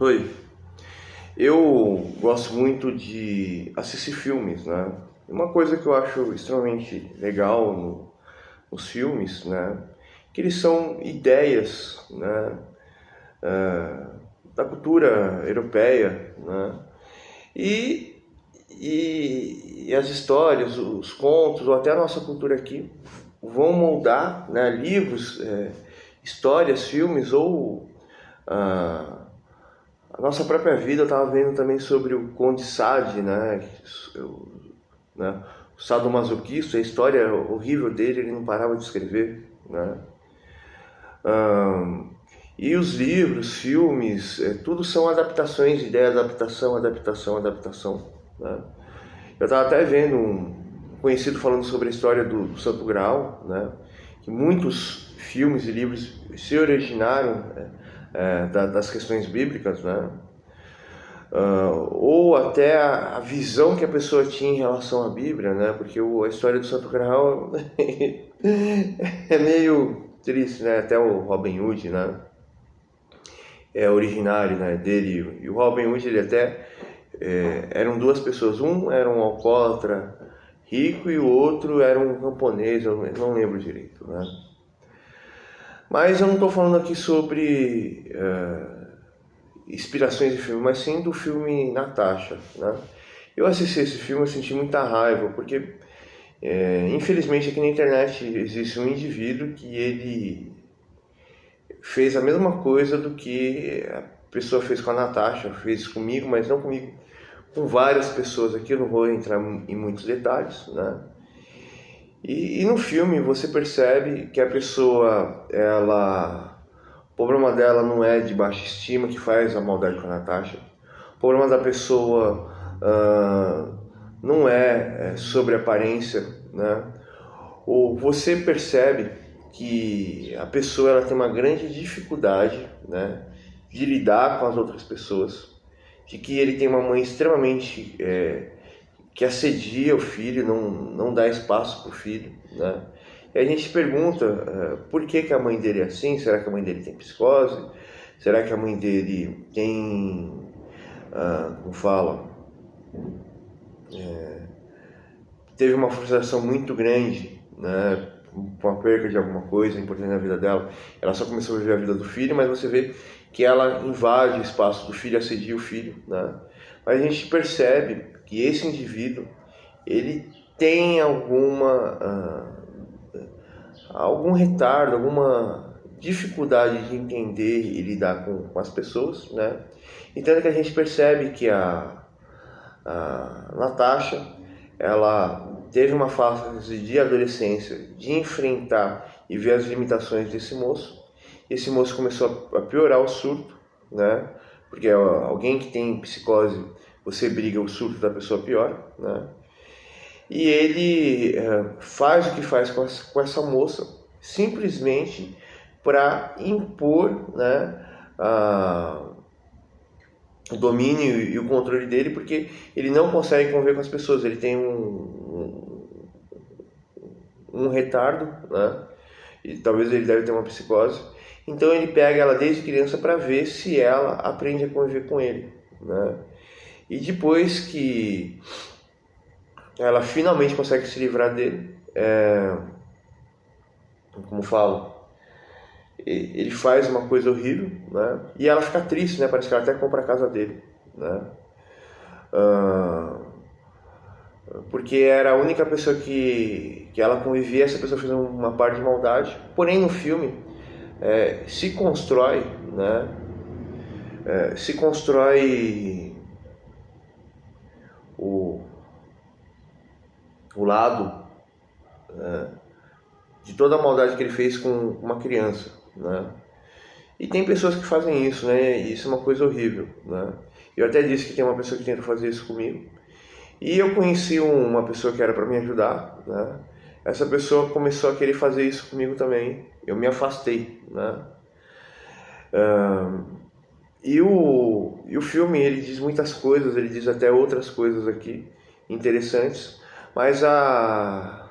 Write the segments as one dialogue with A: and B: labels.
A: Oi, eu gosto muito de assistir filmes, né? Uma coisa que eu acho extremamente legal nos filmes, né? Que eles são ideias, né? eh, da cultura europeia, né? E, e as histórias, os contos, ou até a nossa cultura aqui, vão moldar, né? Livros, histórias, filmes ou ah, a nossa própria vida. Eu estava vendo também sobre o Conde Sade, né? Né? O sadomasoquista, a história horrível dele, ele não parava de escrever, né? Ahn, e os livros, filmes, tudo são adaptações de ideia, adaptação, adaptação, adaptação, né? Eu estava até vendo um conhecido falando sobre a história do Santo Graal, né? Que muitos filmes e livros se originaram das questões bíblicas, né? Ou até a visão que a pessoa tinha em relação à Bíblia, né? Porque a história do Santo Graal é meio triste, né? Até o Robin Hood, né? É originário, né, dele. E o Robin Hood, ele até eram duas pessoas. Um era um alcoólatra rico e o outro era um camponês, eu não lembro direito, né? Mas eu não estou falando aqui sobre inspirações de filme, mas sim do filme Natasha, né? Eu assisti esse filme, eu senti muita raiva, porque infelizmente aqui na internet existe um indivíduo que ele fez a mesma coisa do que a pessoa fez com a Natasha, fez comigo, mas não comigo, com várias pessoas aqui. Eu não vou entrar em muitos detalhes, né? E no filme você percebe que a pessoa, o problema dela não é de baixa estima que faz a maldade com a Natasha. O problema da pessoa não é sobre aparência, né? Ou você percebe que a pessoa ela tem uma grande dificuldade, né, de lidar com as outras pessoas, de que ele tem uma mãe extremamente que assedia o filho, não dá espaço para o filho, né? E a gente pergunta por que a mãe dele é assim. Será que a mãe dele tem psicose? Será que a mãe dele tem, como fala, teve uma frustração muito grande, né, com a perca de alguma coisa importante na vida dela? Ela só começou a viver a vida do filho, mas você vê que ela invade o espaço do filho, assedia o filho, né? Mas a gente percebe que esse indivíduo, ele tem algum retardo, alguma dificuldade de entender e lidar com as pessoas, né? Então é que a gente percebe que a Natasha, ela teve uma fase de adolescência de enfrentar e ver as limitações desse moço. Esse moço começou a piorar o surto, né? Porque alguém que tem psicose, você briga, o surto da pessoa piora, né? E ele faz o que faz com essa moça, simplesmente para impor, né, o domínio e o controle dele, porque ele não consegue conviver com as pessoas. Ele tem um retardo, né? E talvez ele deve ter uma psicose. Então ele pega ela desde criança para ver se ela aprende a conviver com ele, né? E depois que ela finalmente consegue se livrar dele, como falo, ele faz uma coisa horrível, né? E ela fica triste, né? Parece que ela até compra a casa dele, né? Porque era a única pessoa que ela convivia. Essa pessoa fez uma parte de maldade. Porém no filme se constrói, né? Se constrói o lado de toda a maldade que ele fez com uma criança, né? E tem pessoas que fazem isso, né? E isso é uma coisa horrível, né? Eu até disse que tem uma pessoa que tenta fazer isso comigo. E eu conheci uma pessoa que era para me ajudar, né? Essa pessoa começou a querer fazer isso comigo também. Eu me afastei, né? E o filme, ele diz muitas coisas, ele diz até outras coisas aqui interessantes, mas a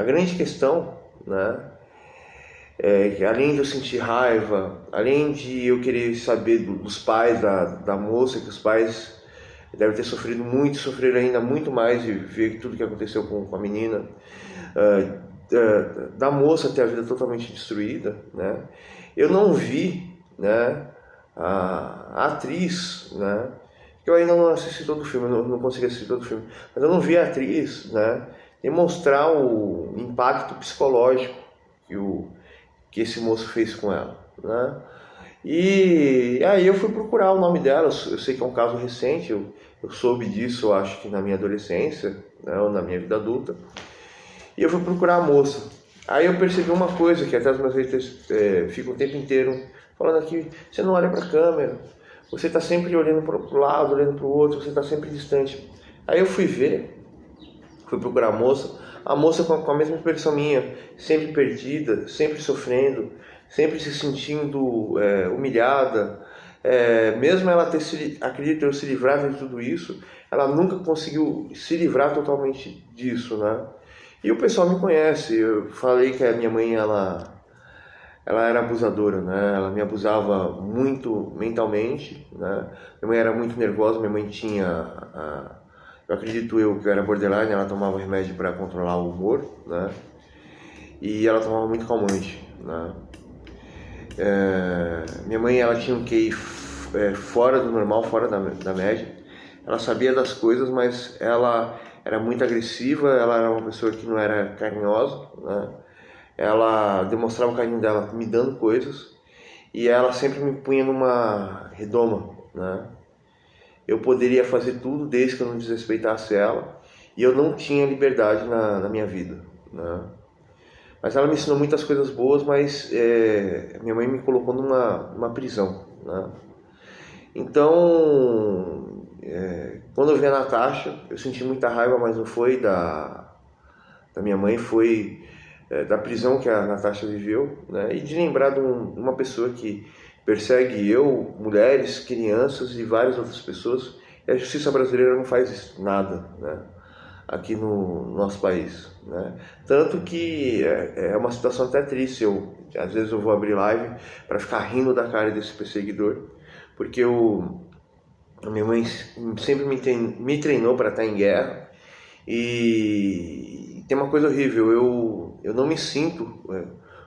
A: grande questão, né, além de eu sentir raiva, além de eu querer saber dos pais da moça, que os pais devem ter sofrido muito, sofreram ainda muito mais de ver tudo que aconteceu com a menina, da moça ter a vida totalmente destruída, né? Eu não vi, né, a atriz, né? Eu ainda não assisti todo o filme, não consegui assistir todo o filme, mas eu não vi a atriz, né, demonstrar o impacto psicológico que esse moço fez com ela, né? E aí eu fui procurar o nome dela. Eu sei que é um caso recente, eu soube disso, eu acho que na minha adolescência, né, ou na minha vida adulta, e eu fui procurar a moça. Aí eu percebi uma coisa, que até as minhas redes ficam o tempo inteiro falando aqui: você não olha para a câmera, você está sempre olhando para o lado, olhando para o outro, você está sempre distante. Aí eu fui procurar a moça com a mesma expressão minha, sempre perdida, sempre sofrendo, sempre se sentindo humilhada. Mesmo ela acredito eu, se livrado de tudo isso, ela nunca conseguiu se livrar totalmente disso, né? E o pessoal me conhece. Eu falei que a minha mãe, ela era abusadora, né? Ela me abusava muito mentalmente, né? Minha mãe era muito nervosa. Minha mãe tinha, eu acredito eu, que eu era borderline. Ela tomava remédio para controlar o humor, né? E ela tomava muito calmante, né? Minha mãe, ela tinha um QI fora do normal, fora da média. Ela sabia das coisas, mas ela era muito agressiva. Ela era uma pessoa que não era carinhosa, né? Ela demonstrava o carinho dela me dando coisas, e ela sempre me punha numa redoma, né? Eu poderia fazer tudo desde que eu não desrespeitasse ela, e eu não tinha liberdade na minha vida, né? Mas ela me ensinou muitas coisas boas, mas minha mãe me colocou numa prisão, né? Então, quando eu vi a Natasha, eu senti muita raiva, mas não foi da minha mãe, foi da prisão que a Natasha viveu, né? E de lembrar de uma pessoa que persegue eu, mulheres, crianças e várias outras pessoas, e a justiça brasileira não faz nada, né, aqui no nosso país, né? Tanto que é uma situação até triste. Às vezes eu vou abrir live para ficar rindo da cara desse perseguidor, porque a minha mãe sempre me treinou para estar em guerra. E tem uma coisa horrível: eu não me sinto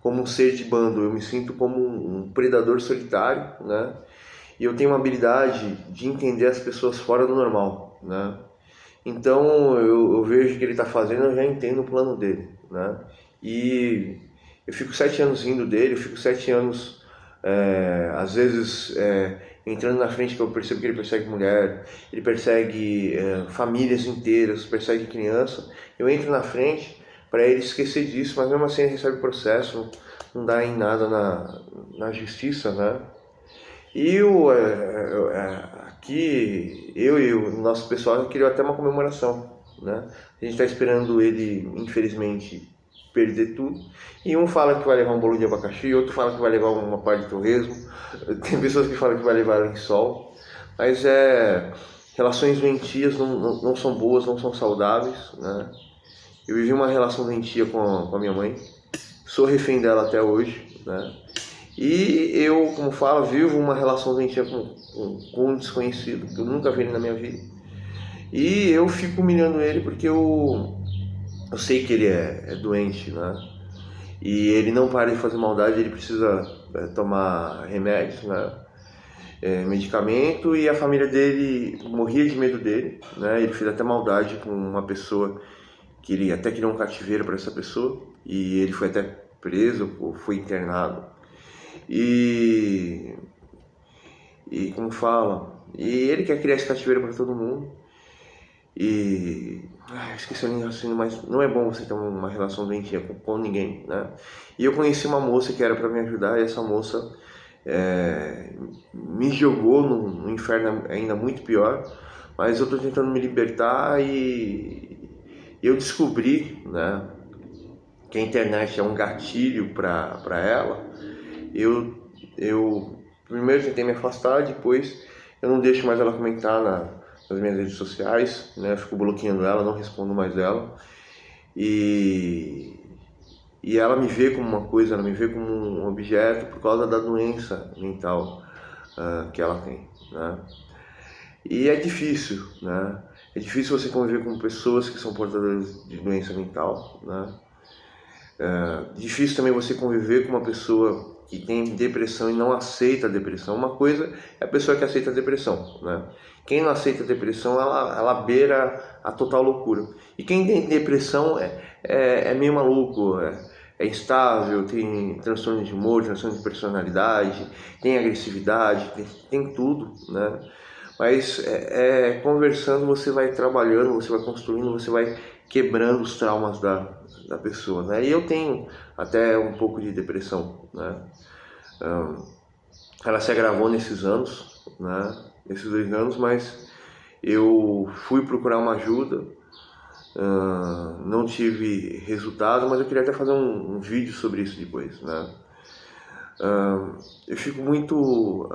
A: como um ser de bando, eu me sinto como um predador solitário, né? E eu tenho uma habilidade de entender as pessoas fora do normal, né? Então eu vejo o que ele está fazendo, eu já entendo o plano dele, né? E eu fico 7 anos rindo dele, eu fico 7 anos, às vezes, entrando na frente, que eu percebo que ele persegue mulher, ele persegue famílias inteiras, persegue criança. Eu entro na frente para ele esquecer disso, mas mesmo assim ele recebe processo, não dá em nada na justiça, né? E aqui, eu e o nosso pessoal queriam até uma comemoração, né? A gente está esperando ele, infelizmente, perder tudo. E um fala que vai levar um bolo de abacaxi, outro fala que vai levar uma parte de torresmo. Tem pessoas que falam que vai levar lençol. Mas relações doentias não são boas, não são saudáveis, né? Eu vivi uma relação doentia com a minha mãe, sou refém dela até hoje, né? E eu, como falo, vivo uma relação doentia com um desconhecido, que eu nunca vi ele na minha vida. E eu fico humilhando ele porque eu sei que ele é doente, né? E ele não para de fazer maldade, ele precisa tomar remédios, né? Medicamento, e a família dele morria de medo dele, né? Ele fez até maldade com uma pessoa que ele até criou um cativeiro para essa pessoa, e ele foi até preso, ou foi internado. E como fala, e ele quer criar esse cativeiro para todo mundo. E esqueci o raciocínio, mas não é bom você ter uma relação doentia com ninguém, né? E eu conheci uma moça que era para me ajudar, e essa moça me jogou no inferno ainda muito pior. Mas eu estou tentando me libertar, e eu descobri, né, que a internet é um gatilho para ela. Eu primeiro tentei me afastar, depois eu não deixo mais ela comentar nas minhas redes sociais, né? Fico bloqueando ela, não respondo mais ela. E e ela me vê como uma coisa, ela me vê como um objeto por causa da doença mental que ela tem, né? E é difícil, né? É difícil você conviver com pessoas que são portadoras de doença mental, né? É difícil também você conviver com uma pessoa que tem depressão e não aceita a depressão. Uma coisa é a pessoa que aceita a depressão, né? Quem não aceita a depressão, ela beira a total loucura. E quem tem depressão é meio maluco, é instável, tem transtorno de humor, transtorno de personalidade, tem agressividade, tem tudo, né? Mas conversando você vai trabalhando, você vai construindo, você vai quebrando os traumas da pessoa, né? E eu tenho até um pouco de depressão, né? Ela se agravou nesses anos, né? Nesses 2 anos, mas eu fui procurar uma ajuda, não tive resultado, mas eu queria até fazer um vídeo sobre isso depois, né? Eu fico muito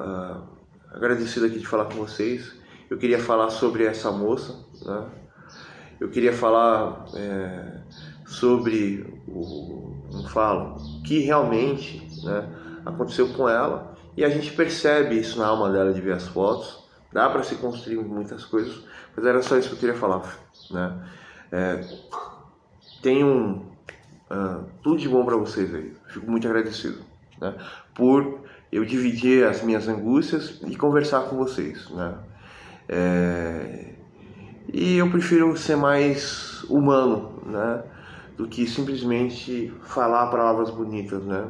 A: agradecido aqui de falar com vocês. Eu queria falar sobre essa moça, né? Eu queria falar sobre o que realmente, né, aconteceu com ela, e a gente percebe isso na alma dela de ver as fotos. Dá para se construir muitas coisas, mas era só isso que eu queria falar, né? Tenham tudo de bom para vocês aí. Fico muito agradecido, né, por eu dividir as minhas angústias e conversar com vocês, né? E eu prefiro ser mais humano, né, do que simplesmente falar palavras bonitas, né?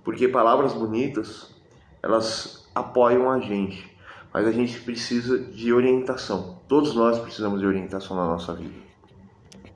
A: Porque palavras bonitas, elas apoiam a gente, mas a gente precisa de orientação. Todos nós precisamos de orientação na nossa vida.